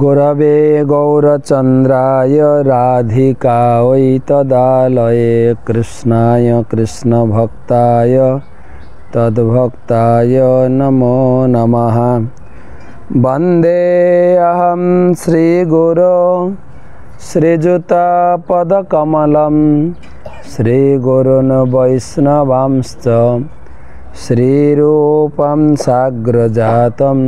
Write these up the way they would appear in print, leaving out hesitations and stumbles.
गुरवे गौरचन्द्राय राधिकायै तदालये कृष्णाय कृष्णभक्ताय तद्भक्ताय नमो नमः। वन्देऽहं श्रीगुरो श्रीयुतपदकमलं श्रीगुरून् वैष्णवांश्च श्रीरूपं साग्रजातं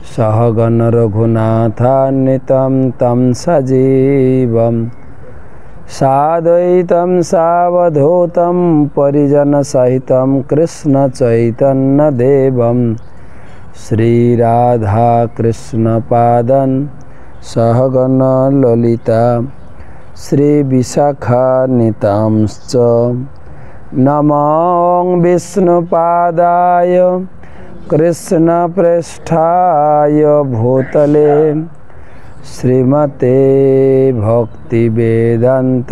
सहगण रघुनाथान्वितं तं सजीवं साद्वैतं सावधूतं परिजनसहितं कृष्णचैतन्यदेवं श्रीराधाकृष्णपादं सहगण ललिता श्रीविशाखान्वितांश्च नमो विष्णुपादाय कृष्णप्रेष्ठाय भूतले श्रीमते भक्तिवेदांत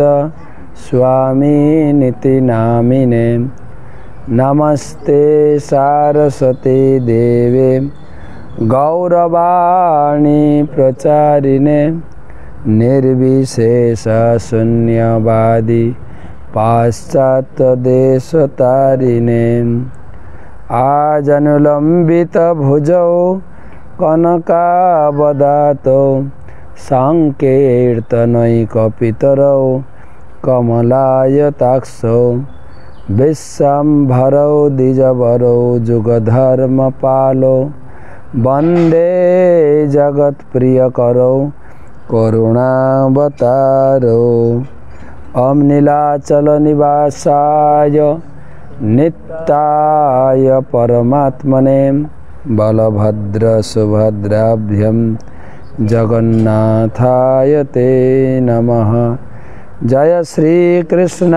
स्वामिनिति नामिने। नमस्ते सारस्वती देवे गौरवाणी प्रचारिणे निर्विशेष शून्यवादी पाश्चात्यदेशतारिणे। आजनुलंबित भुजौ कनकावदातो संकीर्तनैकपितरौ कमलायताक्षौ विश्वम्भरौ द्विजवरौ जुगधर्मपालो वन्दे जगत्प्रियकरौ करुणावतारो। ओम नीलाचलनिवासाय नित्याय परमात्मने बलभद्र सुभद्राभ्यं जगन्नाथाय ते नमः। जय श्री कृष्ण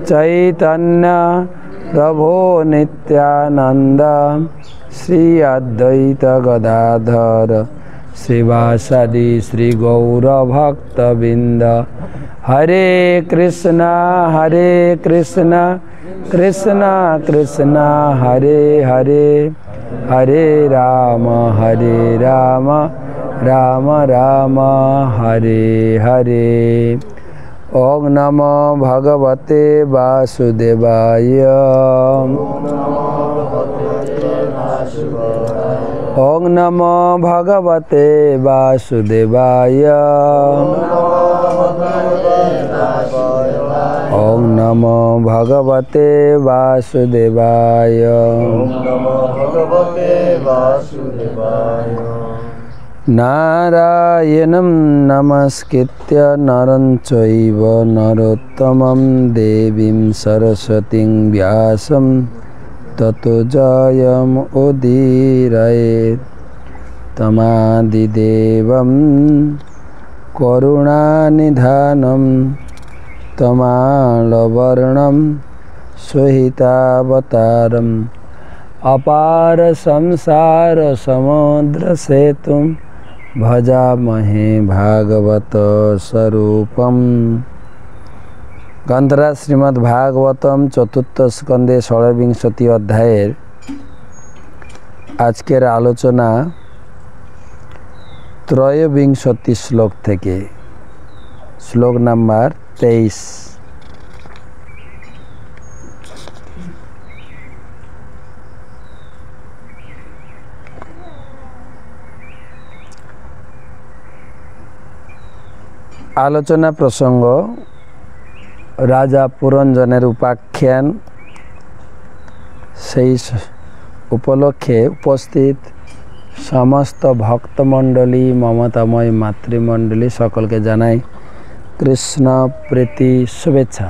चैतन्य प्रभो नित्यानंद श्री अद्वैत गदाधर श्रीवासादि श्री गौर भक्तबिंद। हरे कृष्णा कृष्ण कृष्ण हरे हरे हरे राम राम राम हरे हरे। ओम नमो भगवते वासुदेवाय ओम नमो भगवते वासुदेवाय ओम नमो भगवते वासुदेवाय। नारायणं नमस्कृत्य नरं चैव नरोत्तमं देवीं सरस्वतीं व्यासं ततो जयमुदीरयेत्। तमादिदेवं करुणानिधानं तमालवर्णं सुहितावतारम् अपार संसार समुद्र सेतुं भजामहे भागवत स्वरूपम्। ग्रंथराज श्रीमद् भागवतम चतुर्थ स्कंदे 16विंशति अध्याय आजकेर आलोचना त्रयोविंशति श्लोक थेके श्लोक नम्बर 23। आलोचना प्रसंग राजा पुरंजनेर उपाख्यान सेई उपलक्षे उपस्थित समस्त भक्तमंडली ममतामय मातृमंडली सकल के जानाई कृष्ण प्रीति शुभेच्छा।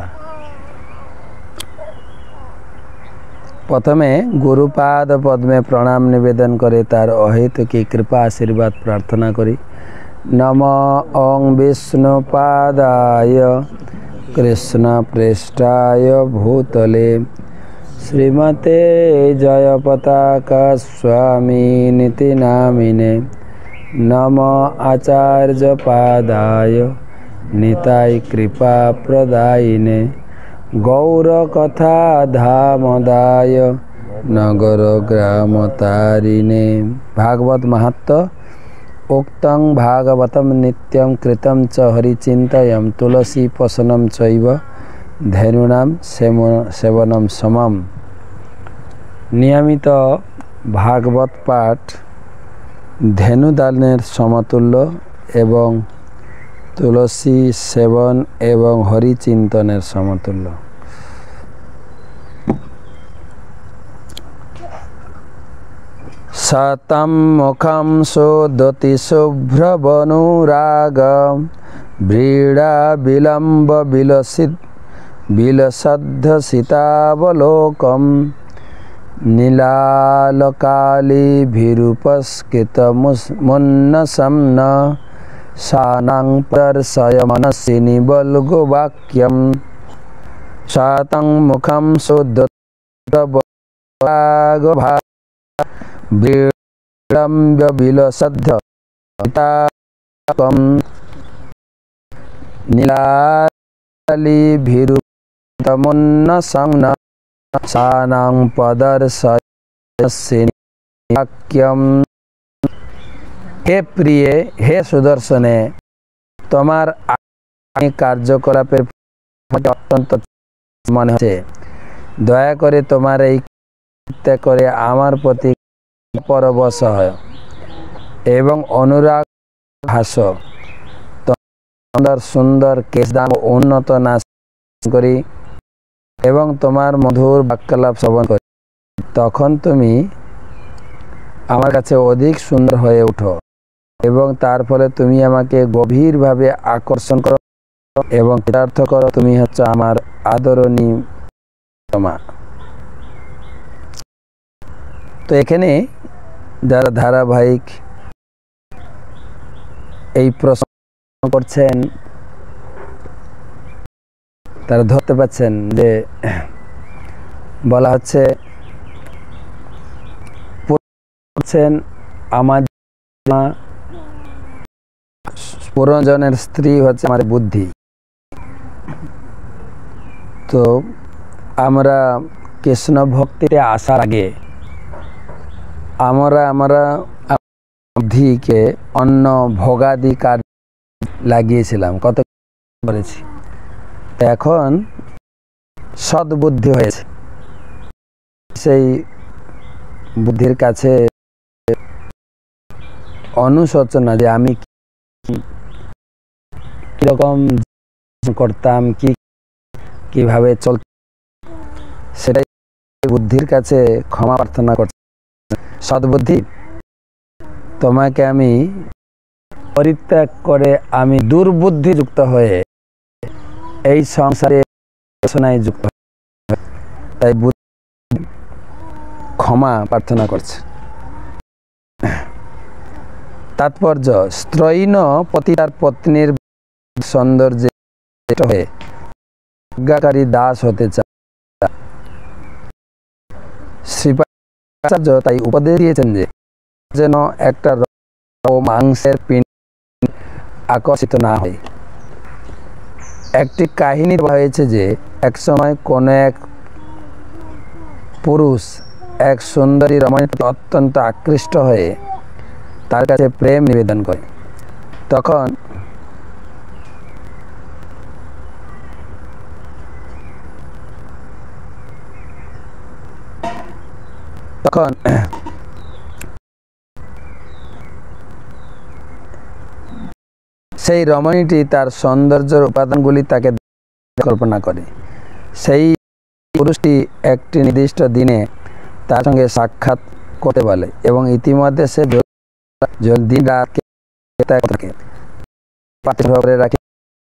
प्रथमे गुरुपाद पद्मे प्रणाम निवेदन करे तार अहेतुकी कृपा आशीर्वाद प्रार्थना करी नमो ओं विष्णुपादाय कृष्ण प्रेष्ठाय भूतले श्रीमते जयपताका स्वामिनिति नामिने। नमो आचार्य पादाय निताय कृपा प्रदायिने गौर कथा धामदाय नगर ग्राम तारिणे। भागवत महत्व उक्तं भागवतं नित्यं कृतं च हरिचिन्तयं तुलसी पसनं चैव धेनुनां सेवनं समम। नियमित भागवत पाठ धेनुदानेर समतुल्य एवं तुलसी सेवन एवं हरिचिंतनेर समतुल्य। सतं मुखं शोधति शुभ्रवनुरागं व्रीडा विलम्ब विलसद्धसितावलोकं नीलालकालिभिरुपस्कृतमुन्नसं न सानां प्रदर्शय मनसि निबल्गवाक्यं। सतं मुखं विलम्ब विलसद्धसितावलोकं नीलालिभिरुपस्कृतमुन्नसं न सानां प्रदर्शय वाक्यम। हे प्रिय, हे सुदर्शने, তোমার কার্যকলাপের অত্যন্ত মনে হচ্ছে। দয়া করে তোমার এই কৃত্য করে আমার প্রতি পরবশ হয় এবং অনুরাগ হাস। তোমার সুন্দর কেশদাম উন্নত নাচ করি এবং তোমার মধুর বাক্যালাপ শ্রবণ করি, তখন তুমি আমার কাছে অধিক সুন্দর হয়ে ওঠো এবং তার ফলে তুমি আমাকে গভীরভাবে আকর্ষণ করো এবং কৃতার্থ করো। তুমি হচ্ছে আমার আদরণীয় মা। তো এখানে যারা ধারাবাহিক এই প্রশ্ন করছেন তারা ধরতে পাচ্ছেন যে বলা হচ্ছে আমার পুরজনের স্ত্রী হচ্ছে আমার বুদ্ধি। তো আমরা কৃষ্ণ ভক্তিতে আসার আগে আমরা বুদ্ধিকে অন্য ভোগাদি কাজ লাগিয়েছিলাম, কত করেছি। এখন সদ্বুদ্ধি হয়েছে, সেই বুদ্ধির কাছে অনুশোচনা যে আমি কিরকম করতাম, কিভাবে চলত, সেটাই বুদ্ধির কাছে ক্ষমা প্রার্থনা করছে। সদ্বুদ্ধি, তোমাকে আমি পরিত্যাগ করে আমি দুর্বুদ্ধি যুক্ত হয়ে এই সংসারে যুক্ত, তাই ক্ষমা প্রার্থনা করছে। তাৎপর্য, স্ত্রৈণ পতি তার পত্নীর সৌন্দর্যে হয়ে আজ্ঞাকারী দাস হতে চায়। শ্রীপাচার্য তাই উপদেশ দিয়েছেন যে যেন একটা মাংসের পিণ্ড আকর্ষিত না হয়। একটি কাহিনী হয়েছে যে এক সময় কোন এক পুরুষ এক সুন্দরী রমণীর অত্যন্ত আকৃষ্ট হয়ে তার কাছে প্রেম নিবেদন করে। তখন সেই রমণীটি তার সৌন্দর্যের উপাদানগুলি তাকে কল্পনা করে। সেই পুরুষটি একটি নির্দিষ্ট দিনে তার সঙ্গে সাক্ষাৎ করতে বলে এবং ইতিমধ্যে সে দিন রাতকে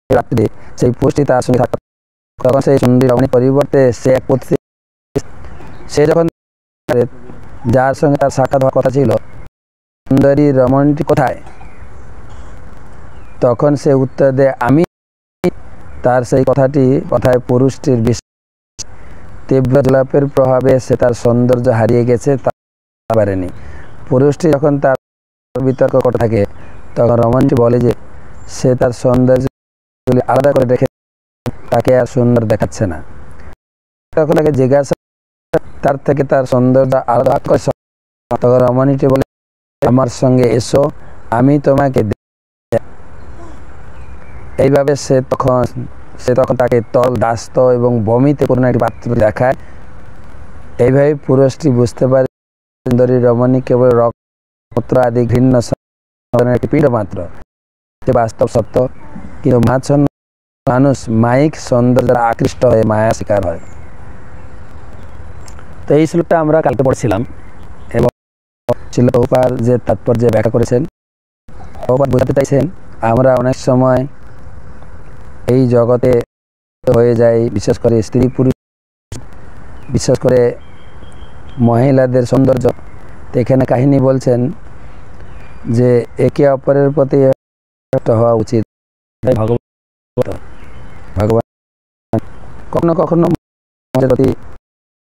রাত্রে সেই পুরুষটি তার সঙ্গে সাক্ষাৎ, তখন সেই সুন্দরী রমণীর পরিবর্তে সে যখন যার সঙ্গে তার সাক্ষাৎ হওয়ার কথা ছিল, সুন্দরী রমণীটি কোথায়, তখন সে উত্তর দেয় আমি। তার সেই কথায় পুরুষটির তীব্র জলাপের প্রভাবে সে তার সৌন্দর্য হারিয়ে গেছে, তা পারেনি। পুরুষটি যখন তার বিতর্ক করতে থাকে, তখন রমণীটি বলে যে সে তার সৌন্দর্য আলাদা করে রেখে তাকে আর সুন্দর দেখাচ্ছে না। তখন তাকে জিজ্ঞাসা তার থেকে তার সৌন্দর্য আলাদা করে, তখন রমণীটি বলে আমার সঙ্গে এসো, আমি তোমাকে এইভাবে সে তখন তাকে তল দাস্ত এবং বমিতে পূর্ণ একটি পাত্র দেখায়। এইভাবে পুরুষটি বুঝতে পারে সুন্দরী রমণী কেবল রক্তমূত্র আদি ঘৃণ্য একটি পিণ্ড মাত্র, বাস্তব সত্য। কিন্তু মানুষ মায়িক সৌন্দর্য দ্বারা আকৃষ্ট হয়ে মায়া শিকার হয়। তো এই শ্লোকটা আমরা কালকে পড়ছিলাম এবং শিল প্রভুপাদ যে তাৎপর্য ব্যাখ্যা করেছেন, প্রভুপাদ বোঝাতে চাইছেন আমরা অনেক সময় এই জগতে হয়ে যাই, বিশেষ করে স্ত্রী পুরুষ, বিশেষ করে মহিলাদের সৌন্দর্য। তো এখানে কাহিনী বলছেন যে একে অপরের প্রতি হওয়া উচিত। ভগবান কখনো কখনো প্রতি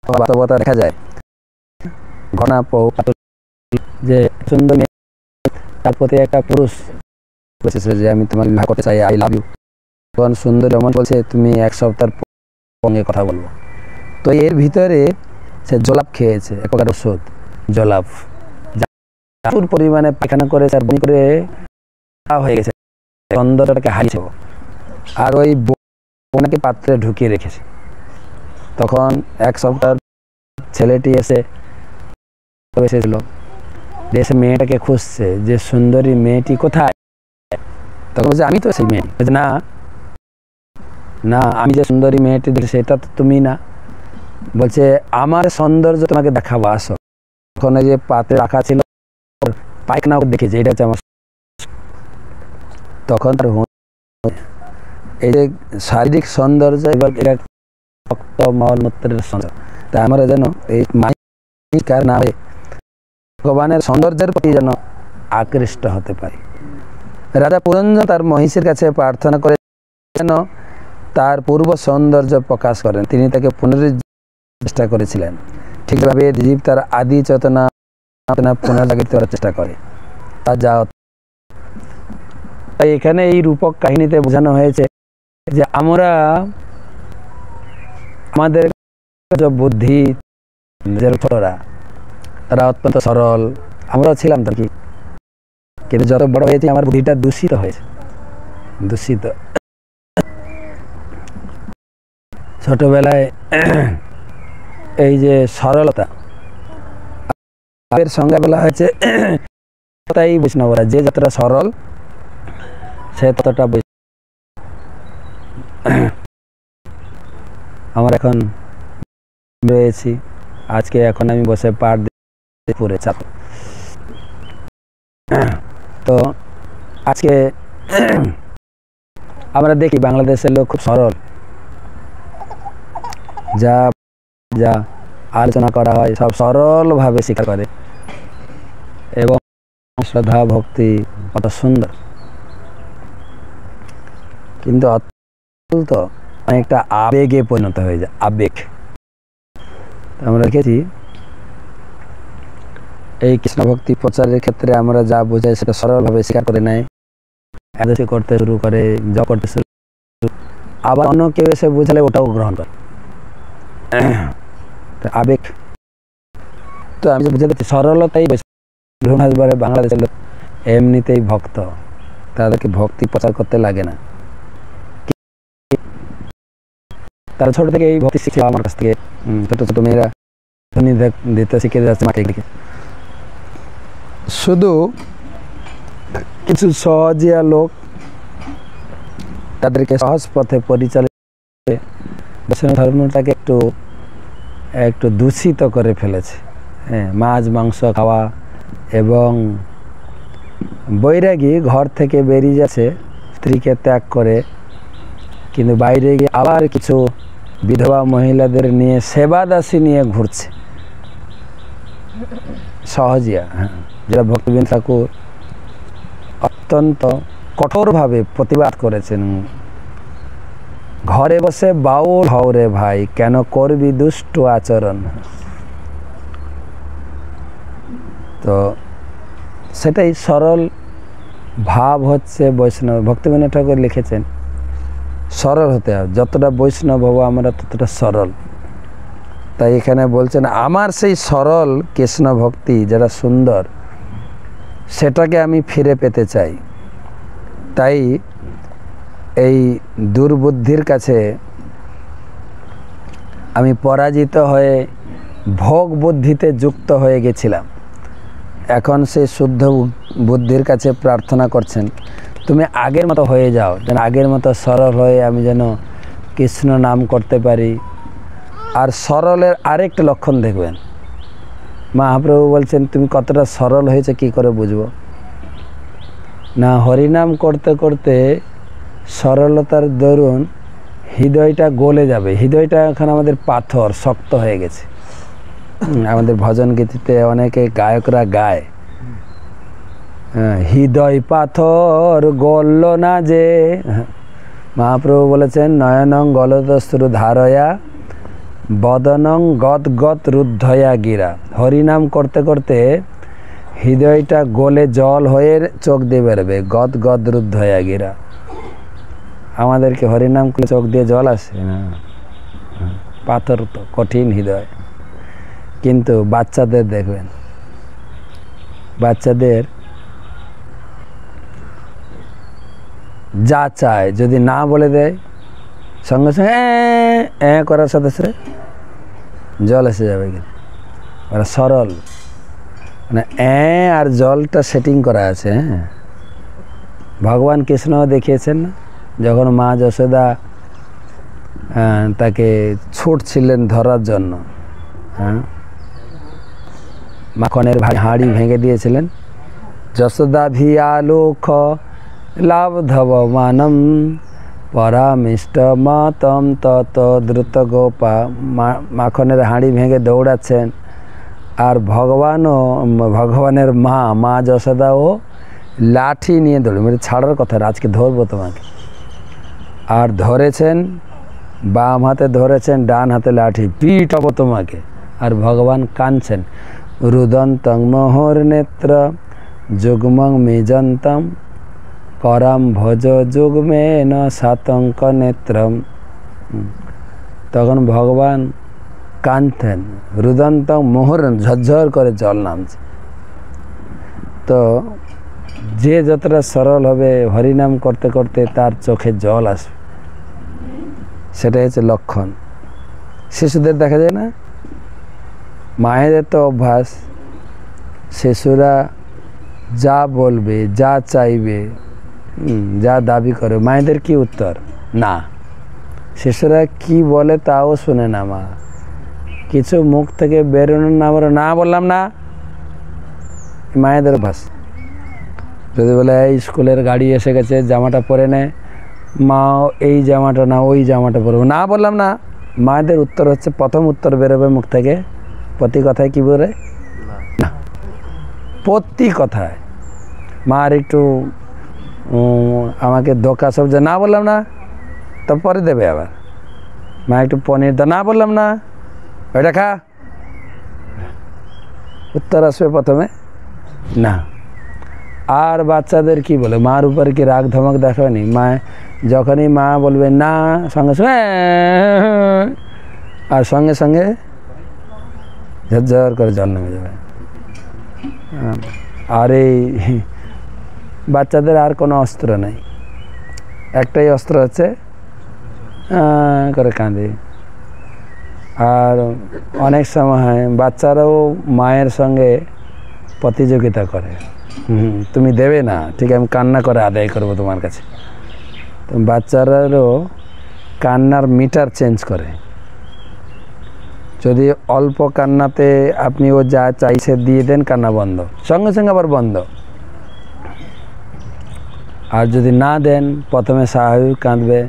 বাস্তবতা দেখা যায়। ঘটনা যে সুন্দর মেয়ে, তার প্রতি একটা পুরুষ বলছে যে আমি তোমাকে বিবাহ করতে চাই, আই লাভ ইউ। তখন সুন্দর রমণ বলছে তুমি এক সপ্তাহ সঙ্গে কথা বলবো। তো এর ভিতরে সে জলাপ খেয়েছে, এক প্রকার ওষুধ জলাপ, প্রচুর পরিমাণে পায়খানা করেছে আর বমি করে হয়ে গেছে, সৌন্দর্যটাকে হারিয়েছে। আর ওই বোনাকে পাত্রে ঢুকিয়ে রেখেছে। তখন এক সপ্তাহ ছেলেটি এসেছিল, এসে মেয়েটাকে খুঁজছে যে সুন্দরী মেয়েটি কোথায়। তখন বলছে আমি তো সেই মেয়ে। না না, আমি যে সুন্দরী মেয়েটি দেখি সেটা তো তুমি না। বলছে আমার সৌন্দর্য তোমাকে দেখাবো, আসো। তখন যে পাত্রে রাখা ছিল পায়খানা দেখেছে, এটা হচ্ছে আমার। তখন তার এই যে শারীরিক সৌন্দর্য এবার এটা রক্ত মলমূত্রের সৌন্দর্য, তা আমরা যেন এই মাইকার না হয়ে ভগবানের সৌন্দর্যের প্রতি যেন আকৃষ্ট হতে পারি। রাজা পুরঞ্জন তার মহিষীর কাছে প্রার্থনা করে যেন তার পূর্ব সৌন্দর্য প্রকাশ করেন। তিনি তাকে পুনরুজ্জীবনের চেষ্টা করেছিলেন। ঠিকভাবে জীব তার আদি চেতনা পুনর্জাগৃত করার চেষ্টা করে। তা যা তাই এখানে এই রূপক কাহিনীতে বোঝানো হয়েছে যে আমরা আমাদের বুদ্ধি ছোটরা তারা অত্যন্ত সরল, আমরাও ছিলাম তো কি, কিন্তু যত বড় হয়েছে আমার বুদ্ধিটা দূষিত হয়েছে। ছোটবেলায় এই যে সরলতা এর সঙ্গে বলা হয়েছে তাই বৈষ্ণবরা যে যতটা সরল সে ততটা। আমার এখন রয়েছি আজকে, এখন আমি বসে পাঠ পুরে চাপ। তো আজকে আমরা দেখি বাংলাদেশের লোক খুব সরল, যা যা আলোচনা করা হয় সব সরলভাবে স্বীকার করে এবং শ্রদ্ধা ভক্তি কত সুন্দর, কিন্তু তো অনেকটা আবেগে পরিণত হয়ে যায়। আবেগ আমরা দেখেছি এই কৃষ্ণ ভক্তি প্রচারের ক্ষেত্রে আমরা যা বোঝাই সেটা সরলভাবে স্বীকার করে নেয়, করতে শুরু করে, জপ করতে শুরু, আবার অন্য কেউ এসে বোঝালে ওটাও গ্রহণ করে। আবেগ তো আমি বুঝাতে সরলতাই বাংলাদেশের লোক এমনিতেই ভক্ত, তাদেরকে ভক্তি প্রচার করতে লাগে না। তারা ছোট থেকে এই ভক্তি শিখছে আমার কাছ থেকে। ছোট ছোট মেয়েরা দিতে শিখে যাচ্ছে মাকে দিকে। শুধু কিছু সহজিয়া লোক তাদেরকে সহজ পথে পরিচালিত বৈষ্ণব ধর্মটাকে একটু দূষিত করে ফেলেছে। হ্যাঁ, মাছ মাংস খাওয়া এবং বৈরাগী ঘর থেকে বেরিয়ে যাচ্ছে স্ত্রীকে ত্যাগ করে, কিন্তু বাইরে গিয়ে আবার কিছু বিধবা মহিলাদের নিয়ে সেবাদাসী নিয়ে ঘুরছে। সহজিয়া, যেটা ভক্তিবিনোদ ঠাকুর অত্যন্ত কঠোরভাবে প্রতিবাদ করেছেন। ঘরে বসে বাউল হও রে ভাই, কেন করবি দুষ্ট আচরণ। তো সেটাই সরল ভাব হচ্ছে বৈষ্ণব। ভক্তিবিনোদ ঠাকুর লিখেছেন সরল হতে হবে, যতটা বৈষ্ণব হবো আমরা ততটা সরল। তাই এখানে বলছেন আমার সেই সরল কৃষ্ণ ভক্তি যেটা সুন্দর, সেটাকে আমি ফিরে পেতে চাই। তাই এই দুর্বুদ্ধির কাছে আমি পরাজিত হয়ে ভোগ বুদ্ধিতে যুক্ত হয়ে গেছিলাম। এখন সেই শুদ্ধ বুদ্ধির কাছে প্রার্থনা করছেন, তুমি আগের মতো হয়ে যাও, যেন আগের মতো সরল হয়ে আমি যেন কৃষ্ণ নাম করতে পারি। আর সরলের আরেকটা লক্ষণ দেখবেন, মহাপ্রভু বলছেন তুমি কতটা সরল হয়েছে কি করে বুঝবো না, হরিনাম করতে করতে সরলতার দরুন হৃদয়টা গলে যাবে। হৃদয়টা এখন আমাদের পাথর, শক্ত হয়ে গেছে। আমাদের ভজন গীতিতে অনেকে গায়করা গায়, হৃদয় পাথর গলল না যে। মহাপ্রভু বলেছেন নয়নং গলদস্রু ধারয়া বদনং গদ গদ রুদ্ধয়া গিরা। হরিনাম করতে করতে হৃদয়টা গলে জল হয়ে চোখ দিয়ে বেরোবে, গদ গদ রুদ্ধয়া গিরা। আমাদেরকে হরিনাম করে চোখ দিয়ে জল আসে না, পাথর তো কঠিন হৃদয়। কিন্তু বাচ্চাদের দেখবেন, বাচ্চাদের যা চায় যদি না বলে দেয় সঙ্গে সঙ্গে করার সাথে সাথে জল এসে যাবে। কিন্তু ওরা সরল, মানে আর জলটা সেটিং করা আছে। হ্যাঁ, ভগবান কৃষ্ণ দেখিয়েছেন না, যখন মা যশোদা তাকে ছুটছিলেন ধরার জন্য, হ্যাঁ, মাখনের হাঁড়ি ভেঙে দিয়েছিলেন। যশোদা ভি আলোক লাভ ধব মানম পরামিষ্ট মাতম তত দ্রুত গোপা। মাখনের হাঁড়ি ভেঙে দৌড়াচ্ছেন, আর ভগবানের মা যশোদাও লাঠি নিয়ে দৌড়ে, মানে ছাড়ার কথা, আজকে ধরবো তোমাকে। আর ধরেছেন, বাম হাতে ধরেছেন, ডান হাতে লাঠি, পিটাবো তোমাকে। আর ভগবান কাঁদছেন, রুদন্তং মোহর নেত্র যুগ্মং মেজন্তম পরম ভজ যুগ্মে ন সাতঙ্ক নেত্রম। তখন ভগবান কাঁদতেন, রুদন্তং মোহর, ঝরঝর করে জল নামছে। তো যে যতটা সরল হবে হরিনাম করতে করতে তার চোখে জল আসবে, সেটাই হচ্ছে লক্ষণ। শিশুদের দেখা যায় না, মায়েদের তো অভ্যাস, শিশুরা যা বলবে, যা চাইবে, যা দাবি করে, মায়েদের কি উত্তর? না। শিশুরা কি বলে তাও শুনে না মা, কিছু মুখ থেকে বেরোনোর না, না বললাম না, মায়েদের অভ্যাস। যদি বলে এই স্কুলের গাড়ি এসে গেছে, জামাটা পরে নে, মা এই জামাটা না ওই জামাটা পরবো, না বললাম না। মায়েদের উত্তর হচ্ছে, প্রথম উত্তর বেরোবে মুখ থেকে প্রতি কথায় কি বলে না, প্রতি কথায়। মা আর একটু আমাকে ধোকা সবজি না বললাম না, তো পরে দেবে আবার। মা একটু পনির দা, না বললাম না, ওইটা খা, উত্তর আসবে প্রথমে না। আর বাচ্চাদের কি বলে, মার উপরে কি রাগ ধমক দেখায়নি? মা যখনই মা বলবে না, সঙ্গে সঙ্গে আর সঙ্গে সঙ্গে ঝরঝর করে জল নেমে যাবে। আর এই বাচ্চাদের আর কোনো অস্ত্র নেই, একটাই অস্ত্র হচ্ছে করে কাঁদে। আর অনেক সময় বাচ্চারাও মায়ের সঙ্গে প্রতিযোগিতা করে, তুমি দেবে না, ঠিক আমি কান্না করে আদায় করবো তোমার কাছে। তো বাচ্চারাও কান্নার মিটার চেঞ্জ করে। যদি অল্প কান্নাতে আপনি ও যা চাইছে দিয়ে দেন, কান্না বন্ধ, সঙ্গে সঙ্গে আবার বন্ধ। আর যদি না দেন, প্রথমে স্বাভাবিক কাঁদবে।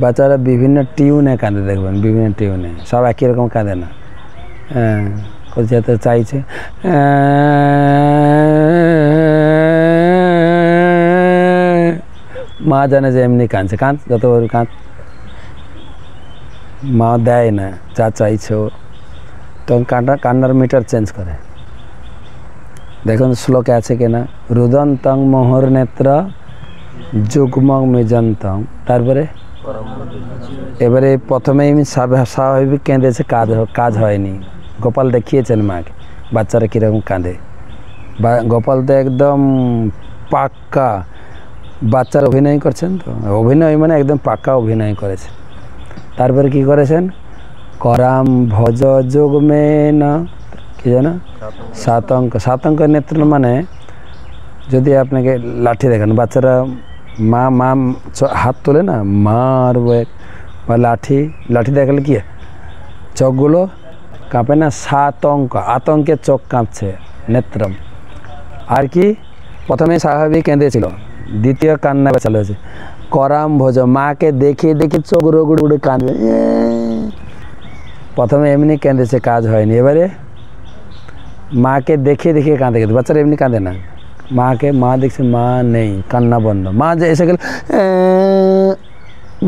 বাচ্চারা বিভিন্ন টিউনে কাঁদে, দেখবেন বিভিন্ন টিউনে, সব একই রকম কাঁদে না। হ্যাঁ, যেতে চাইছে, মা জানে যে এমনি কাঁদছে, কাঁদ যত কাঁদ, মা দেয় না যা চাইছে ও, তখন কান্নার মিটার চেঞ্জ করে। দেখুন শ্লোকে আছে কিনা, রুদন্তং মোহর নেত্র যুগ্মং মেজন্তং। তারপরে এবারে প্রথমেই স্বাভাবিক কেঁদেছে, কাজ হয়নি। গোপাল দেখিয়েছেন মাকে বাচ্চারা কীরকম কাঁদে, গোপাল তো একদম পাক্কা বাচ্চার অভিনয় করছেন, তো অভিনয় মানে একদম পাক্কা অভিনয় করেছে। তারপরে কি করেছেন, कराम भज जोग में न कि जाना सात अंक नेत्र माने যদি আপনাকে লাঠি দেখেন বাচ্চারা মা হাত তোলে না মারবো বা লাঠি দেখালে কি চোখগুলো কাঁপে না, 7 অঙ্ক আতঙ্কে চোখ কাঁপছে নেত্রম। আর কি প্রথমে স্বাভাবিক কেঁদেছিল, দ্বিতীয় কান্না চালু হয়েছে कराम भज, মাকে দেখে দেখে চোখ রোগুড়ে উড়ে কাঁদবে। প্রথমে এমনি কেঁদেছে, কাজ হয়নি, এবারে মাকে দেখে দেখে কাঁদে, বাচ্চারা এমনি কাঁদে না, মা দেখছে মা নেই, কান্না বন্ধ, মা যে এসে গেল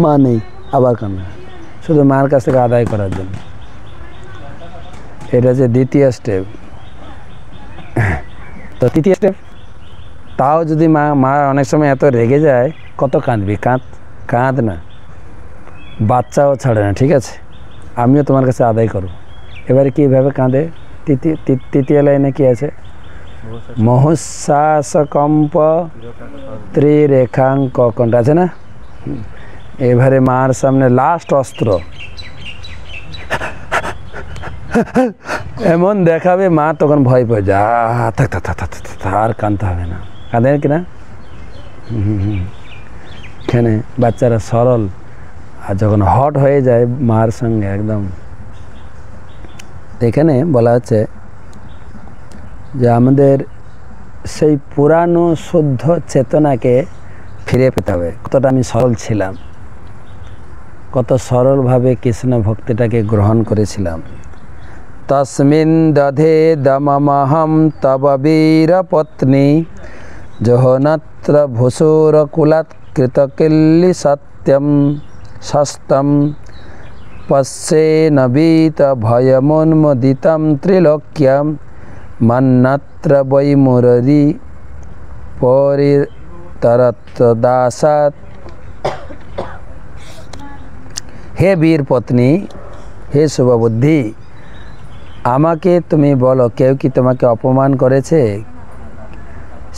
মা নেই, আবার কান্না, শুধু মার কাছ থেকে আদায় করার জন্য। এটা হচ্ছে দ্বিতীয় স্টেপ। তো তৃতীয় স্টেপ, তাও যদি মা অনেক সময় এত রেগে যায়, কত কাঁদবি, কাঁদ না, বাচ্চাও ছাড়ে না, ঠিক আছে, আমিও তোমার কাছে আদায় করব। এবারে কীভাবে কাঁদে, তৃতীয় লাইনে কি আছে, মহশ্বাসকম্প ত্রিরেখাঙ্ক কণ্ঠ আছে না। এবারে মার সামনে লাস্ট অস্ত্র এমন দেখাবে, মা তখন ভয় পেয়ে যা আর কাঁদতে হবে না, কাঁদে কিনা। এখানে বাচ্চারা সরল, আর যখন হট হয়ে যায় মার সঙ্গে একদম। এখানে বলা হচ্ছে যে আমাদের সেই পুরানো শুদ্ধ চেতনাকে ফিরে পেতে হবে। কতটা আমি সরল ছিলাম, কত সরলভাবে কৃষ্ণ ভক্তিটাকে গ্রহণ করেছিলাম। তস্মিন দধে দমমহম তব বীর পত্নী জহনত্র ভূসুর কুলাৎ কৃতকিল্লি সত্যম সস্তম পশ্যে নবীত ভয়মোন্মোদিতম ত্রিলোক্যম মন্নত্র বৈ মুররি পরিতরত্দাসাৎ। হে বীর পত্নী, হে শুভবুদ্ধি, আমাকে তুমি বলো, কেউ কি তোমাকে অপমান করেছে?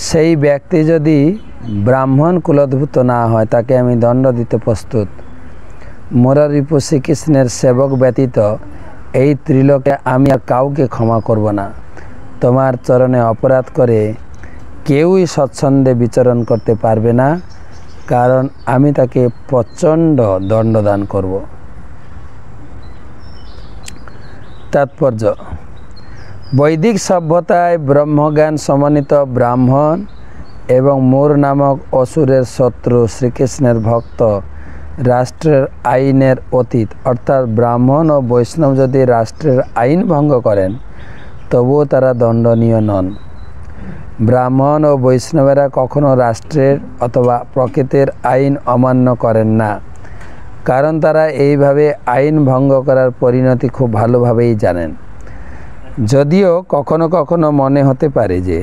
সেই ব্যক্তি যদি ব্রাহ্মণ কুলোদ্ভূত না হয়, তাকে আমি দণ্ড দিতে প্রস্তুত। মুরারিপু শ্রীকৃষ্ণের সেবক ব্যতীত এই ত্রিলোকে আমি আর কাউকে ক্ষমা করব না। তোমার চরণে অপরাধ করে কেউই স্বচ্ছন্দে বিচরণ করতে পারবে না, কারণ আমি তাকে প্রচণ্ড দণ্ডদান করব। তাৎপর্য, বৈদিক সভ্যতায় ব্রহ্মজ্ঞান সমন্বিত ব্রাহ্মণ এবং মোর নামক অসুরের শত্রু শ্রীকৃষ্ণের ভক্ত রাষ্ট্রের আইনের অতীত, অর্থাৎ ব্রাহ্মণ ও বৈষ্ণব যদি রাষ্ট্রের আইন ভঙ্গ করেন তবুও তারা দণ্ডনীয় নন। ব্রাহ্মণ ও বৈষ্ণবেরা কখনো রাষ্ট্রের অথবা প্রকৃতির আইন অমান্য করেন না, কারণ তারা এইভাবে আইন ভঙ্গ করার পরিণতি খুব ভালোভাবেই জানেন। যদিও কখনো কখনো মনে হতে পারে যে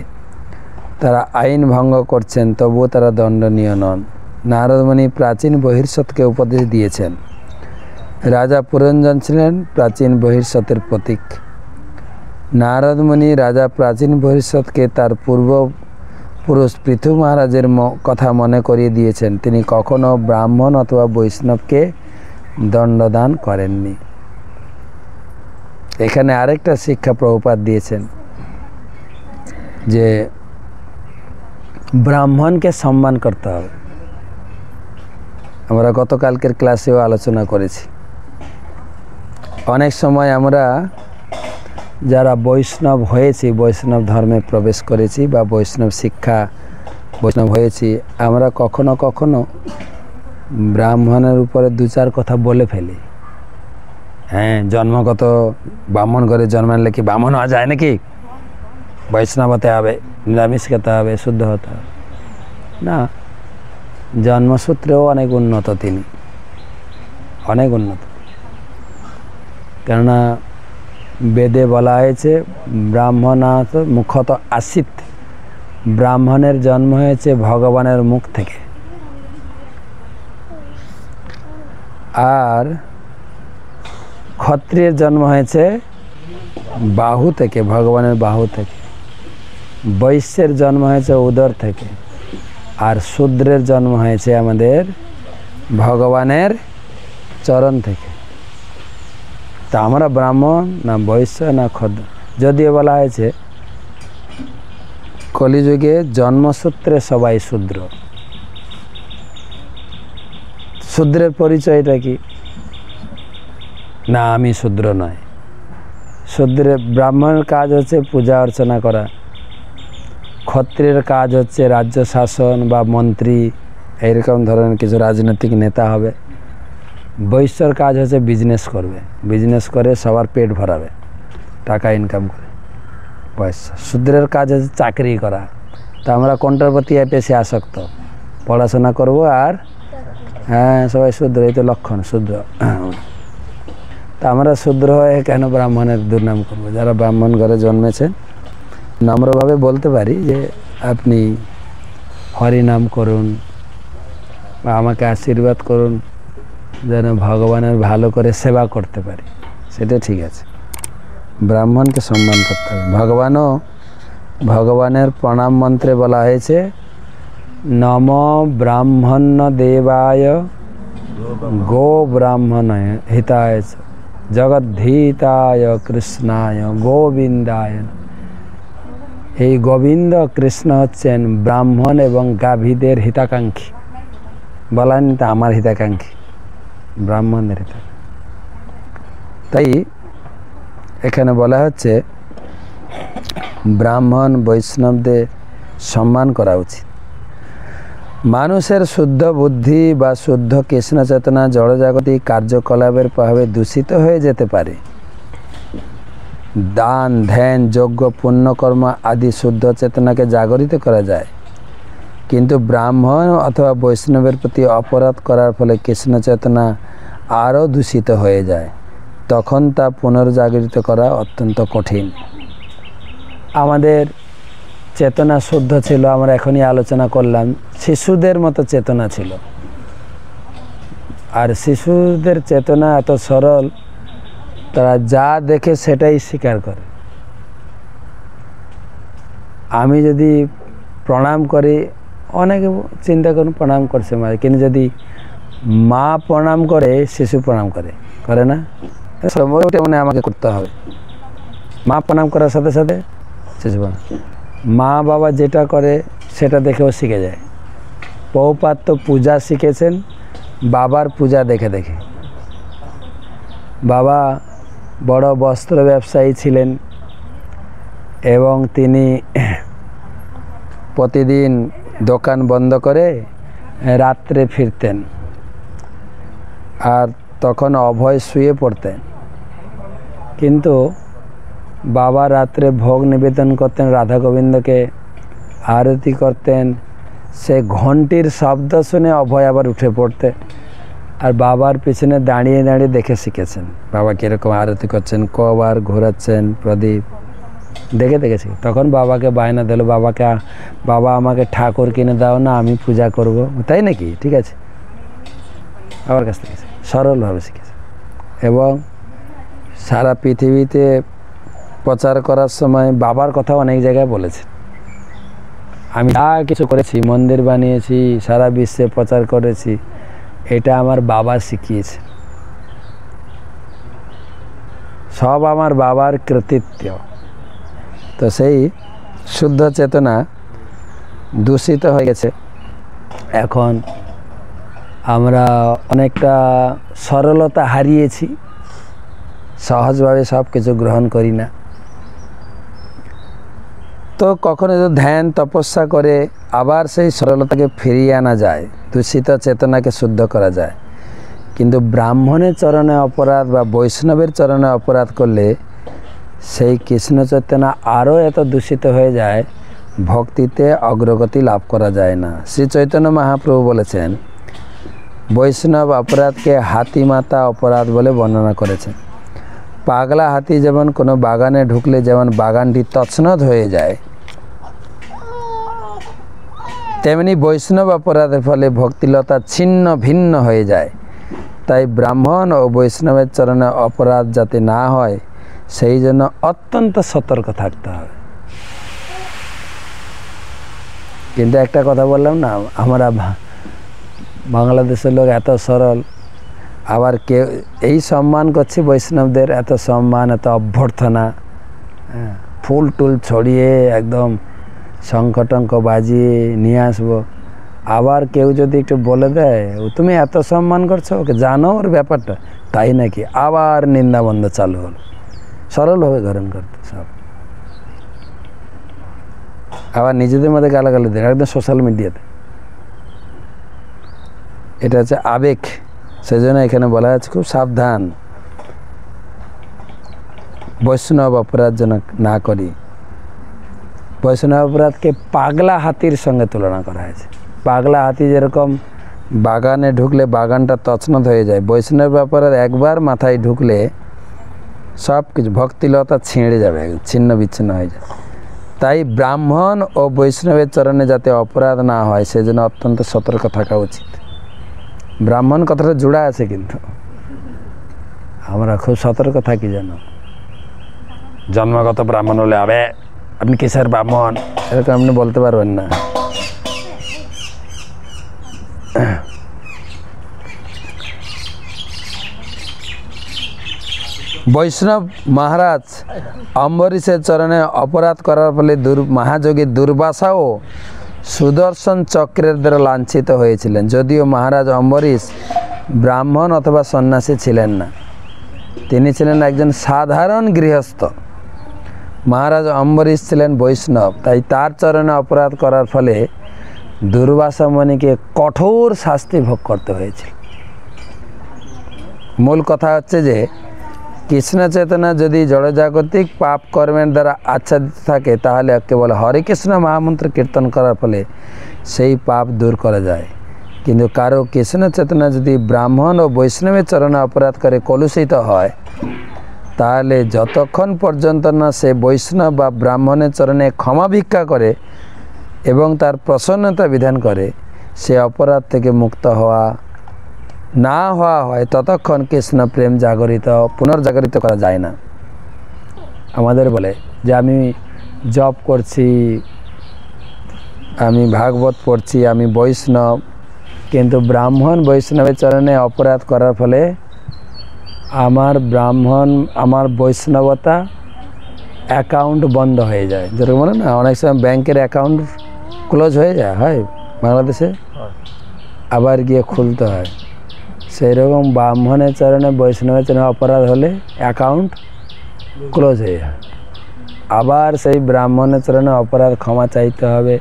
তারা আইন ভঙ্গ করছেন, তবুও তারা দণ্ডনীয় নন। নারদমুনি প্রাচীন বহির্সৎকে উপদেশ দিয়েছেন। রাজা পুরঞ্জন ছিলেন প্রাচীন বহির্সতের প্রতীক। নারদমুনি রাজা প্রাচীন বহির্সৎকে তার পূর্বপুরুষ পৃথু মহারাজের কথা মনে করিয়ে দিয়েছেন। তিনি কখনো ব্রাহ্মণ অথবা বৈষ্ণবকে দণ্ডদান করেননি। এখানে আরেকটা শিক্ষা প্রভুপাদ দিয়েছেন যে ব্রাহ্মণকে সম্মান করতে হবে। আমরা গতকালকের ক্লাসেও আলোচনা করেছি। অনেক সময় আমরা যারা বৈষ্ণব হয়েছি, বৈষ্ণব ধর্মে প্রবেশ করেছি বা বৈষ্ণব হয়েছি, আমরা কখনো কখনো ব্রাহ্মণের উপরে 2-4 কথা বলে ফেলি। হ্যাঁ, জন্মগত ব্রাহ্মণ ঘরে জন্মালে কি ব্রাহ্মণ হওয়া যায় নাকি? বৈষ্ণব হতে হবে, নিরামিষ খেতে হবে, শুদ্ধ হতে হবে না। জন্মসূত্রেও অনেক উন্নত, তিনি অনেক উন্নত। কেননা বেদে বলা হয়েছে ব্রাহ্মণাৎ মুখত আসিত, ব্রাহ্মণের জন্ম হয়েছে ভগবানের মুখ থেকে। আর ক্ষত্রিয়ের জন্ম হয়েছে বাহু থেকে, ভগবানের বাহু থেকে। বৈশ্যের জন্ম হয়েছে উদর থেকে, আর শূদ্রের জন্ম হয়েছে আমাদের ভগবানের চরণ থেকে। তা আমরা ব্রাহ্মণ না বৈশ্য না ক্ষুদ্র? যদিও বলা হয়েছে কলিযুগে জন্মসূত্রে সবাই শূদ্র। শূদ্রের পরিচয়টা কি? না, আমি শূদ্র নয়। শূদ্রের ব্রাহ্মণের কাজ হচ্ছে পূজা অর্চনা করা, ক্ষত্রিয়ের কাজ হচ্ছে রাজ্য শাসন বা মন্ত্রী, এইরকম ধরনের কিছু রাজনৈতিক নেতা হবে। বৈশ্যর কাজ হচ্ছে বিজনেস করবে, বিজনেস করে সবার পেট ভরাবে, টাকা ইনকাম করে বৈশ্য। শূদ্রের কাজ হচ্ছে চাকরি করা। তা আমরা কোনটার প্রতি বেশি আসক্ত? পড়াশোনা করব আর হ্যাঁ সবাই শূদ্র, এই তো লক্ষণ শূদ্র। তা আমরা শূদ্র হয়ে কেন ব্রাহ্মণের দুর্নাম করব? যারা ব্রাহ্মণ ঘরে জন্মেছেন নম্রভাবে বলতে পারি যে আপনি হরিনাম করুন বা আমাকে আশীর্বাদ করুন যেন ভগবানের ভালো করে সেবা করতে পারি, সেটা ঠিক আছে। ব্রাহ্মণকে সম্মান করতে হবে। ভগবানের প্রণাম মন্ত্রে বলা হয়েছে নম ব্রাহ্মণ্য দেবায় গো ব্রাহ্মণ হিতায় জগদ্ধিতায় কৃষ্ণায় গোবিন্দায়। এই গোবিন্দ কৃষ্ণ হচ্ছেন ব্রাহ্মণ এবং গাভীদের হিতাকাঙ্ক্ষী। বলেন তা আমার হিতাকাঙ্ক্ষী, ব্রাহ্মণদের হিতাকাঙ্ক্ষী। তাই এখানে বলা হচ্ছে ব্রাহ্মণ বৈষ্ণবদের সম্মান করা উচিত। মানুষের শুদ্ধ বুদ্ধি বা শুদ্ধ কৃষ্ণ চেতনা জড়জাগতিক কার্যকলাপের প্রভাবে দূষিত হয়ে যেতে পারে। দান ধ্যান যজ্ঞ পুণ্যকর্ম আদি শুদ্ধ চেতনাকে জাগরিত করা যায়, কিন্তু ব্রাহ্মণ অথবা বৈষ্ণবের প্রতি অপরাধ করার ফলে কৃষ্ণ চেতনা আরও দূষিত হয়ে যায়। তখন তা পুনর্জাগরিত করা অত্যন্ত কঠিন। আমাদের চেতনা শুদ্ধ ছিল, আমরা এখনই আলোচনা করলাম, শিশুদের মতো চেতনা ছিল। আর শিশুদের চেতনা এত সরল, তারা যা দেখে সেটাই স্বীকার করে। আমি যদি প্রণাম করি, অনেকে চিন্তা করুন প্রণাম করছে মা, কিন্তু যদি মা প্রণাম করে শিশু প্রণাম করে না? ওটা মানে আমাকে করতে হবে। মা প্রণাম করার সাথে সাথে শিশু প্রণাম। মা বাবা যেটা করে সেটা দেখেও শিখে যায়। প্রভুপাদ তো পূজা শিখেছেন বাবার পূজা দেখে দেখে। বাবা বড় বস্ত্র ব্যবসায়ী ছিলেন এবং তিনি প্রতিদিন দোকান বন্ধ করে রাত্রে ফিরতেন, আর তখন অভয় শুয়ে পড়তেন। কিন্তু বাবা রাত্রে ভোগ নিবেদন করতেন, রাধা গোবিন্দকে আরতি করতেন। সে ঘন্টির শব্দ শুনে অভয় আবার উঠে পড়তে, আর বাবার পিছনে দাঁড়িয়ে দাঁড়িয়ে দেখে শিখেছেন বাবা কীরকম আরতি করছেন, কবার ঘোরাচ্ছেন প্রদীপ, দেখে দেখেছি। তখন বাবাকে বায়না দিল, বাবা আমাকে ঠাকুর কিনে দাও না, আমি পূজা করব। তাই নাকি? ঠিক আছে, আমার কাছ থেকে সরলভাবে শিখেছে। এবং সারা পৃথিবীতে প্রচার করার সময় বাবার কথা অনেক জায়গায় বলেছে। আমি যা কিছু করেছি, মন্দির বানিয়েছি, সারা বিশ্বে প্রচার করেছি, এটা আমার বাবা শিখিয়েছে। সব আমার বাবার কৃতিত্ব। তো সেই শুদ্ধ চেতনা দূষিত হয়ে গেছে। এখন আমরা অনেকটা সরলতা হারিয়েছি, সহজভাবে সব কিছু গ্রহণ করি না। তো কখনো যদি ধ্যান তপস্যা করে আবার সেই সরলতাকে ফিরিয়ে আনা যায়, দূষিত চেতনাকে শুদ্ধ করা যায়। কিন্তু ব্রাহ্মণের চরণে অপরাধ বা বৈষ্ণবের চরণে অপরাধ করলে সেই কৃষ্ণ চেতনা আরও এত দূষিত হয়ে যায়, ভক্তিতে অগ্রগতি লাভ করা যায় না। শ্রী চৈতন্য মহাপ্রভু বলেছেন, বৈষ্ণব অপরাধকে হাতিমাতা অপরাধ বলে বর্ণনা করেছেন। পাগলা হাতি যেমন কোনো বাগানে ঢুকলে যেমন বাগানটি তছনছ হয়ে যায়, তেমনি বৈষ্ণব অপরাধের ফলে ভক্তিলতা ছিন্ন ভিন্ন হয়ে যায়। তাই ব্রাহ্মণ ও বৈষ্ণবের চরণে অপরাধ যাতে না হয়, সেই জন্য অত্যন্ত সতর্ক থাকতে হবে। কিন্তু একটা কথা বললাম না, আমরা বাংলাদেশের লোক এত সরল, আবার কেউ এই সম্মান করছি বৈষ্ণবদের, এত সম্মান, এত অভ্যর্থনা, ফুল টুল ছড়িয়ে একদম শঙ্খ টঙ্ক বাজিয়ে নিয়ে আসবো। আবার কেউ যদি একটু বলে দেয় তুমি এত সম্মান করছো, ওকে জানো ওর ব্যাপারটা, তাই নাকি, আবার নিন্দা বন্ধ চালু হলো। সরলভাবে গ্রহণ করতে সব, আবার নিজেদের মধ্যে গালাগালি দেয় একদম সোশ্যাল মিডিয়াতে। এটা হচ্ছে আবেগ। সেই জন্য এখানে বলা আছে খুব সাবধান, বৈষ্ণব অপরাধ যেন না করি। বৈষ্ণব অপরাধকে পাগলা হাতির সঙ্গে তুলনা করা হয়েছে। পাগলা হাতি যেরকম বাগানে ঢুকলে বাগানটা তছনছ হয়ে যায়, বৈষ্ণব অপরাধ একবার মাথায় ঢুকলে সব কিছু ভক্তিলতা ছিঁড়ে যাবে, ছিন্ন বিচ্ছিন্ন হয়ে যায়। তাই ব্রাহ্মণ ও বৈষ্ণবের চরণে যাতে অপরাধ না হয় সেজন্য অত্যন্ত সতর্ক থাকা উচিত। ব্রাহ্মণ কথাটা জোড়া আছে, কিন্তু আমরা খুব সতর্ক থাকি যেন। জন্মগত ব্রাহ্মণ হলে আবে আপনি কিসের ব্রাহ্মণ, এরকম আপনি বলতে পারবেন না। বৈষ্ণব মহারাজ অম্বরীশের চরণে অপরাধ করার ফলে মহাযোগী দুর্বাসাও সুদর্শন চক্রের দ্বারা লাঞ্ছিত হয়েছিলেন। যদিও মহারাজ অম্বরীশ ব্রাহ্মণ অথবা সন্ন্যাসী ছিলেন না, তিনি ছিলেন একজন সাধারণ গৃহস্থ। মহারাজ অম্বরীশ ছিলেন বৈষ্ণব, তাই তার চরণে অপরাধ করার ফলে দুর্বাসা মুনিকে কঠোর শাস্তি ভোগ করতে হয়েছিল। মূল কথা হচ্ছে যে কৃষ্ণ চেতনা যদি জড়জাগতিক পাপ কর্মের দ্বারা আচ্ছাদিত থাকে, তাহলে কেবল হরে কৃষ্ণ মহামন্ত্র কীর্তন করার ফলে সেই পাপ দূর করা যায়। কিন্তু কারো কৃষ্ণ চেতনা যদি ব্রাহ্মণ ও বৈষ্ণবের চরণে অপরাধ করে কলুষিত হয়, তাহলে যতক্ষণ পর্যন্ত না সে বৈষ্ণব বা ব্রাহ্মণের চরণে ক্ষমা ভিক্ষা করে এবং তার প্রসন্নতা বিধান করে, সে অপরাধ থেকে মুক্ত না হওয়া হয়, ততক্ষণ কৃষ্ণ প্রেম পুনর্জাগরিত করা যায় না। আমাদের বলে যে আমি জপ করছি, আমি ভাগবত পড়ছি, আমি বৈষ্ণব, কিন্তু ব্রাহ্মণ বৈষ্ণবের চরণে অপরাধ করার ফলে আমার বৈষ্ণবতা অ্যাকাউন্ট বন্ধ হয়ে যায়। যেরকম বলে না, অনেক সময় ব্যাংকের অ্যাকাউন্ট ক্লোজ হয়ে যায়, হয় বাংলাদেশে, আবার গিয়ে খুলতে হয়। সেই রকম ব্রাহ্মণের চরণে বৈষ্ণবের চরণে অপরাধ হলে অ্যাকাউন্ট ক্লোজ হয়ে যায়, আবার সেই ব্রাহ্মণের চরণে অপরাধ ক্ষমা চাইতে হবে।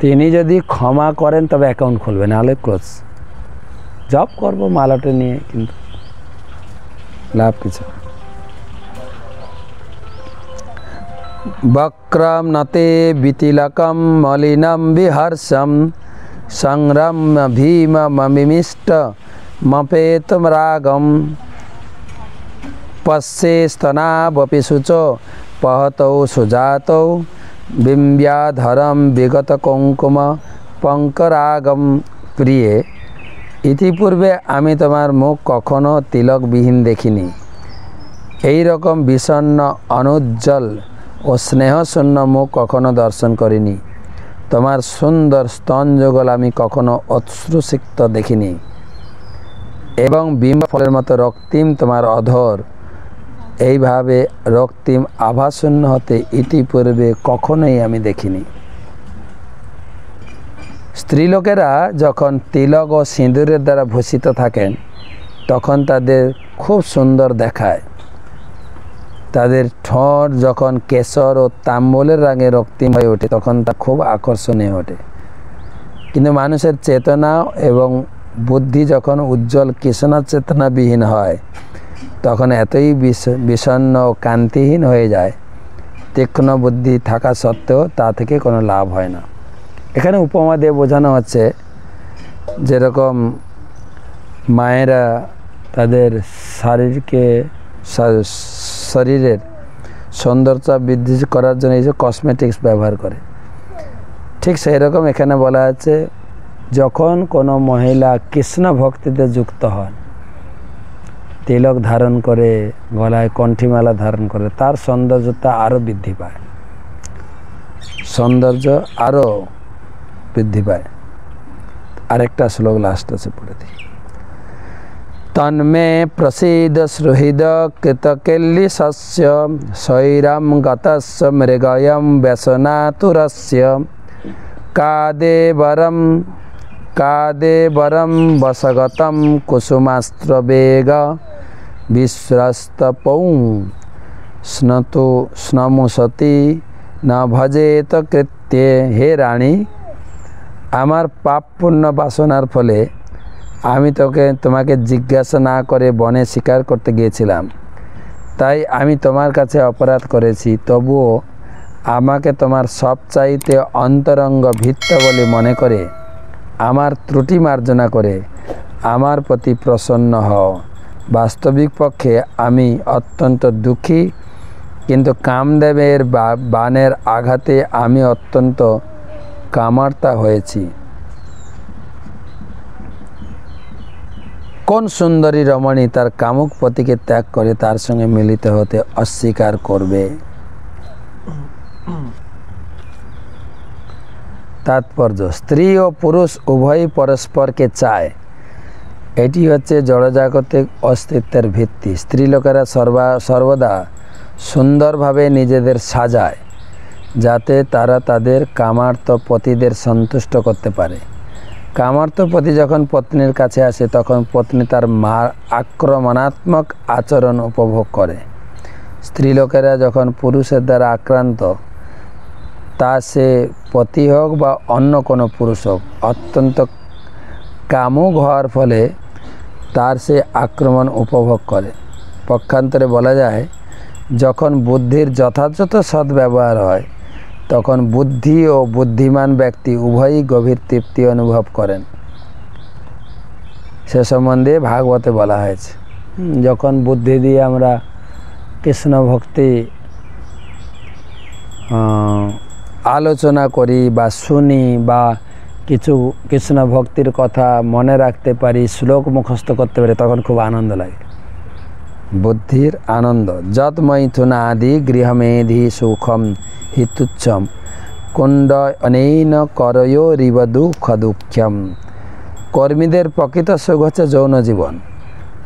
তিনি যদি ক্ষমা করেন তবে অ্যাকাউন্ট খুলবে, নাহলে ক্লোজ। জব করবো মালাটা নিয়ে, কিন্তু লাভ কিছু। বক্রম নতে বিতিলকম মলিনম বিহর্ষম সংগ্রাম ভীম মমিষ্ট মপেত রাগম পশ্যে স্তনাবপি শুচ পহতৌ সুজাতৌ বিম্ব্যাধরম বিগত কুঙ্কুম পঙ্করাগম। প্রিয়ে, ইতিপূর্বে আমি তোমার মুখ কখনো তিলকবিহীন দেখিনি। এই রকম বিষণ্ণ, অনুজ্জ্বল ও স্নেহশূন্য মুখ কখনো দর্শন করিনি। তোমার সুন্দর স্তন যুগল আমি কখনো অশ্রুসিক্ত দেখিনি, এবং বিম্ব ফলের মতো রক্তিম তোমার অধর এইভাবে রক্তিম আভাশূন্য হতে ইতিপূর্বে কখনোই আমি দেখিনি। স্ত্রীলোকেরা যখন তিলক ও সিঁদুরের দ্বারা ভূষিত থাকেন, তখন তাদের খুব সুন্দর দেখায়। তাদের ঠোঁট যখন কেশর ও তাম্বুলের রঙে রক্তিম হয়ে ওঠে, তখন তা খুব আকর্ষণীয় ওঠে। কিন্তু মানুষের চেতনা এবং বুদ্ধি যখন উজ্জ্বল কৃষ্ণ চেতনাবিহীন হয়, তখন এতই বিষণ্ণ ও কান্তিহীন হয়ে যায়, তীক্ষ্ণ বুদ্ধি থাকা সত্ত্বেও তা থেকে কোনো লাভ হয় না। এখানে উপমা দিয়ে বোঝানো হচ্ছে, যেরকম মায়েরা তাদের শরীরের সৌন্দর্য বৃদ্ধি করার জন্য এই যে কসমেটিক্স ব্যবহার করে, ঠিক সেই রকম এখানে বলা আছে, যখন কোনো মহিলা কৃষ্ণ ভক্তিতে যুক্ত হন, তিলক ধারণ করে, গলায় কণ্ঠীমালা ধারণ করে, তার সৌন্দর্যতা আরও বৃদ্ধি পায়, সৌন্দর্য আরও বৃদ্ধি পায়। আরেকটা শ্লোক লাস্ট আছে, পড়ে দিই। তন্মে প্রসীদ সুহৃদ কৃতকেল্লিশস্য শৈরাম গতস্য মৃগয়ম ব্যসনাতুরস্য কাদেবরম বশগতম কুসুমাস্ত্রবেগ বিস্রস্তপৌ স্নমুসতি ন ভজেত কৃত্যে। হে রানী, আমার পাপ পুণ্য বাসনার ফলে আমি তোমাকে জিজ্ঞাসা না করে বনে শিকার করতে গিয়েছিলাম, তাই আমি তোমার কাছে অপরাধ করেছি। তবুও আমাকে তোমার সবচাইতে অন্তরঙ্গ ভৃত্য বলে মনে করে আমার ত্রুটি মার্জনা করে আমার প্রতি প্রসন্ন হও। বাস্তবিক পক্ষে আমি অত্যন্ত দুঃখী, কিন্তু কামদেবের বাণের আঘাতে আমি অত্যন্ত কামার্তা হয়েছি। কোন সুন্দরী রমণী তার কামুক পতিকে ত্যাগ করে তার সঙ্গে মিলিত হতে অস্বীকার করবে? তাৎপর্য: স্ত্রী ও পুরুষ উভয়ই পরস্পরকে চায়। এটি হচ্ছে জড়জাগতিক অস্তিত্বের ভিত্তি। স্ত্রীলোকেরা সর্বদা সুন্দরভাবে নিজেদের সাজায় যাতে তারা তাদের কামার্ত পতিদের সন্তুষ্ট করতে পারে। কামার্ত পতি যখন পত্নীর কাছে আসে তখন পত্নী তার আক্রমণাত্মক আচরণ উপভোগ করে। স্ত্রীলোকেরা যখন পুরুষের দ্বারা আক্রান্ত, তা সে পতি হোক বা অন্য কোনো পুরুষ হোক, অত্যন্ত কামুক হওয়ার ফলে তার সে আক্রমণ উপভোগ করে। পক্ষান্তরে বলা যায়, যখন বুদ্ধির যথাযথ সদ্ব্যবহার হয় তখন বুদ্ধি ও বুদ্ধিমান ব্যক্তি উভয়ই গভীর তৃপ্তি অনুভব করেন। সে সম্বন্ধে ভাগবতে বলা হয়েছে, যখন বুদ্ধি দিয়ে আমরা কৃষ্ণ ভক্তি আলোচনা করি বা শুনি বা কিছু কৃষ্ণ ভক্তির কথা মনে রাখতে পারি, শ্লোক মুখস্থ করতে পারি, তখন খুব আনন্দ লাগে। বুদ্ধির আনন্দ। যৎ মৈথুনাদি গৃহমেধি সুখম হিতুচ্ছম কুণ্ড অনেন করয়োরিব দুঃখ দুঃখম। কর্মীদের প্রকৃত সুখ হচ্ছে যৌন জীবন।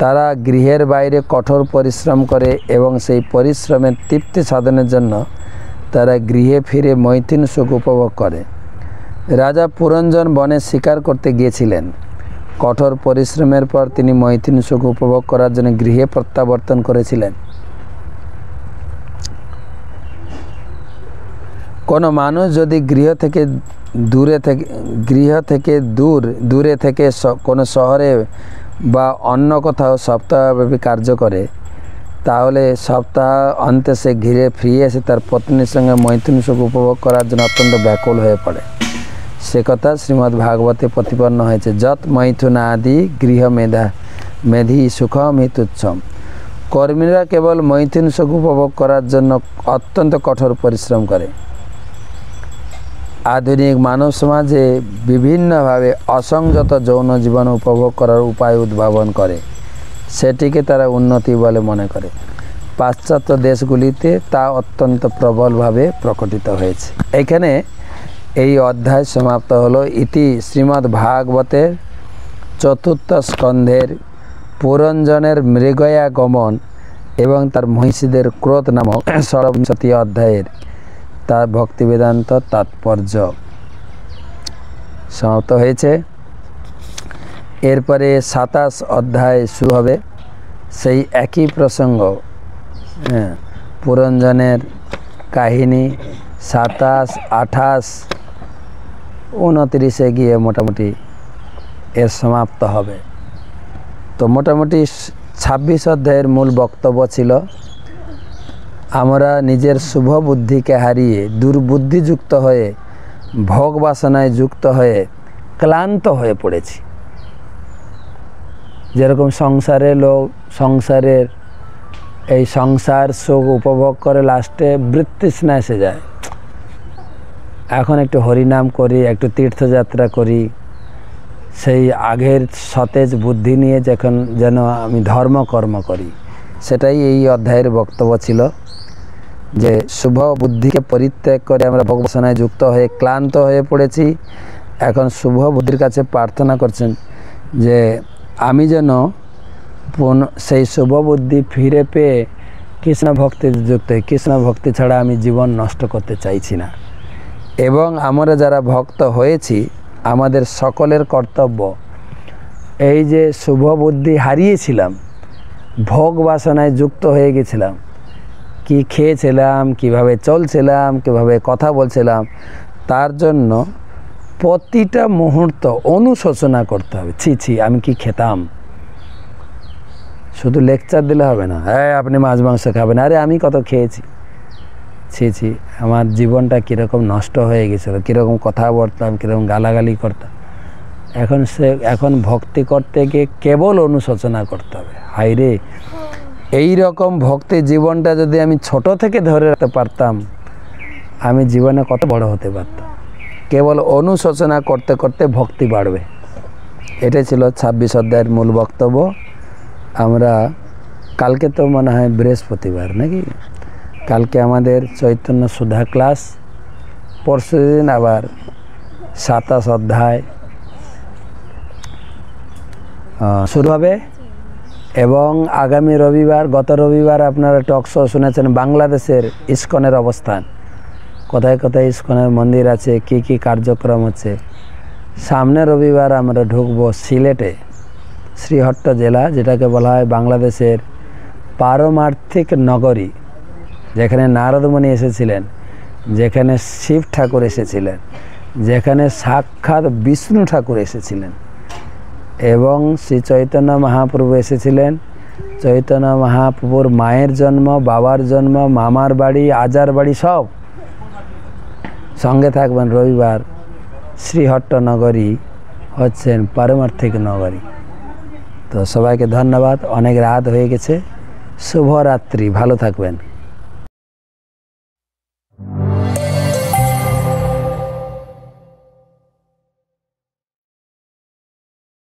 তারা গৃহের বাইরে কঠোর পরিশ্রম করে এবং সেই পরিশ্রমের তৃপ্তি সাধনের জন্য তারা গৃহে ফিরে মৈথুন সুখ উপভোগ করে। রাজা পুরঞ্জন বনে শিকার করতে গিয়েছিলেন। কঠোর পরিশ্রমের পর তিনি মৈথুন সুখ উপভোগ করার জন্য গৃহে প্রত্যাবর্তন করেছিলেন। কোনো মানুষ যদি গৃহ থেকে দূরে থেকে কোনো শহরে বা অন্য কোথাও সপ্তাহব্যাপী কার্য করে, তাহলে সপ্তাহ অন্তে সে ঘিরে ফিরে এসে তার পত্নীর সঙ্গে মৈথুন সুখ উপভোগ করার জন্য অত্যন্ত ব্যাকুল হয়ে পড়ে। সে কথা শ্রীমদ্ ভাগবতে প্রতিপন্ন হয়েছে। যৎ মৈথুনাদি গৃহ মেধি সুখম হিতুচ্ছম। কর্মীরা কেবল মৈথুন সুখ উপভোগ করার জন্য অত্যন্ত কঠোর পরিশ্রম করে। আধুনিক মানব সমাজে বিভিন্নভাবে অসংযত যৌন জীবন উপভোগ করার উপায় উদ্ভাবন করে, সেটিকে তারা উন্নতি বলে মনে করে। পাশ্চাত্য দেশগুলিতে তা অত্যন্ত প্রবলভাবে প্রকটিত হয়েছে। এখানে এই অধ্যায় সমাপ্ত হলো। ইতি শ্রীমদ্ ভাগবতের চতুর্থ স্কন্ধের পুরঞ্জনের মৃগয়া গমন এবং তার মহিষীদের ক্রোধ নামক ষড়বিংশতি অধ্যায়ের তার ভক্তিবেদান্ত তাৎপর্য সমাপ্ত হয়েছে। এরপরে 27 অধ্যায় শুরু হবে। সেই একই প্রসঙ্গ, পুরঞ্জনের কাহিনী 27, 28, 29 গিয়ে মোটামুটি এর সমাপ্ত হবে। তো মোটামুটি 26 অধ্যায়ের মূল বক্তব্য ছিল, আমরা নিজের শুভ বুদ্ধিকে হারিয়ে দুর্বুদ্ধিযুক্ত হয়ে ভোগ বাসনায় যুক্ত হয়ে ক্লান্ত হয়ে পড়েছি। যেরকম সংসারের এই সংসার সুখ উপভোগ করে লাস্টে বৃত্তৃষ্ণা এসে যায়। এখন একটু হরিনাম করি, একটু তীর্থযাত্রা করি, সেই আগের সতেজ বুদ্ধি নিয়ে যেন আমি ধর্মকর্ম করি। সেটাই এই অধ্যায়ের বক্তব্য ছিল, যে শুভ বুদ্ধিকে পরিত্যাগ করে আমরা ভোগ বাসনায় যুক্ত হয়ে ক্লান্ত হয়ে পড়েছি। এখন শুভ বুদ্ধির কাছে প্রার্থনা করছেন যে আমি যেন সেই শুভ বুদ্ধি ফিরে পেয়ে কৃষ্ণ ভক্তিতে যুক্ত হই। কৃষ্ণ ভক্তি ছাড়া আমি জীবন নষ্ট করতে চাইছি না। এবং আমরা যারা ভক্ত হয়েছি আমাদের সকলের কর্তব্য এই যে শুভ বুদ্ধি হারিয়েছিলাম, ভোগ বাসনায় যুক্ত হয়ে গেছিলাম, কি খেয়েছিলাম, কিভাবে চলছিলাম, কিভাবে কথা বলছিলাম, তার জন্য প্রতিটা মুহূর্ত অনুশোচনা করতে হবে। ছি আমি কি খেতাম। শুধু লেকচার দিলে হবে না, হ্যাঁ আপনি মাছ মাংস খাবেন, আরে আমি কত খেয়েছি, ছি আমার জীবনটা কীরকম নষ্ট হয়ে গেছিলো, কীরকম কথা বলতাম, কীরকম গালাগালি করতাম। এখন ভক্তি করতে গিয়ে কেবল অনুশোচনা করতে হবে। হায়রে, এই রকম ভক্তি জীবনটা যদি আমি ছোট থেকে ধরে রাখতে পারতাম আমি জীবনে কত বড় হতে পারতাম। কেবল অনুশোচনা করতে করতে ভক্তি বাড়বে। এটাই ছিল 26 অধ্যায়ের মূল বক্তব্য। আমরা কালকে তো মনে হয় বৃহস্পতিবার নাকি, কালকে আমাদের চৈতন্য সুধা ক্লাস, পরশুদিন আবার 27 অধ্যায় শুরু হবে। এবং আগামী রবিবার, গত রবিবার আপনারা টক শো শুনেছেন বাংলাদেশের ইস্কনের অবস্থান, কোথায় কোথায় ইস্কনের মন্দির আছে, কি কি কার্যক্রম হচ্ছে। সামনে রবিবার আমরা ঢুকবো সিলেটে, শ্রীহট্ট জেলা, যেটাকে বলা হয় বাংলাদেশের পারমার্থিক নগরী, যেখানে নারদমণি এসেছিলেন, যেখানে শিব ঠাকুর এসেছিলেন, যেখানে সাক্ষাৎ বিষ্ণু ঠাকুর এসেছিলেন এবং শ্রী চৈতন্য মহাপ্রভু এসেছিলেন। চৈতন্য মহাপ্রভুর মায়ের জন্ম, বাবার জন্ম, মামার বাড়ি, আজার বাড়ি সব সঙ্গে থাকবেন রবিবার। শ্রীহট্ট নগরী হচ্ছেন পারমার্থিক নগরী। তো সবাইকে ধন্যবাদ, অনেক রাত হয়ে গেছে, শুভরাত্রি, ভালো থাকবেন।